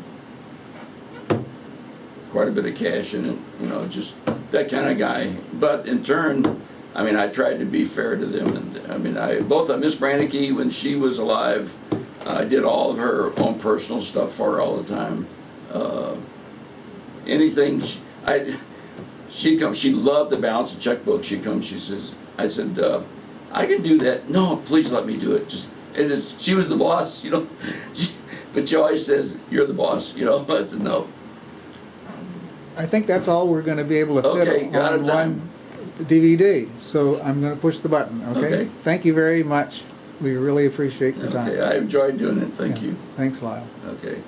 Quite a bit of cash in it, you know, just that kind of guy. But in turn, I mean, I tried to be fair to them. And I mean, both Miss Brannicky, when she was alive, I did all of her own personal stuff for her all the time. Anything, she'd come, she loved the balance of checkbook. She'd come, she says, I said, I can do that. No, please let me do it. She was the boss, you know. But she always says, you're the boss, you know. I said, no. I think that's all we're going to be able to fit got on it, time. one DVD. So I'm going to push the button, okay? Okay. Thank you very much. We really appreciate your time. Okay, I enjoyed doing it. Thank Yeah. you. Thanks, Lyle. Okay.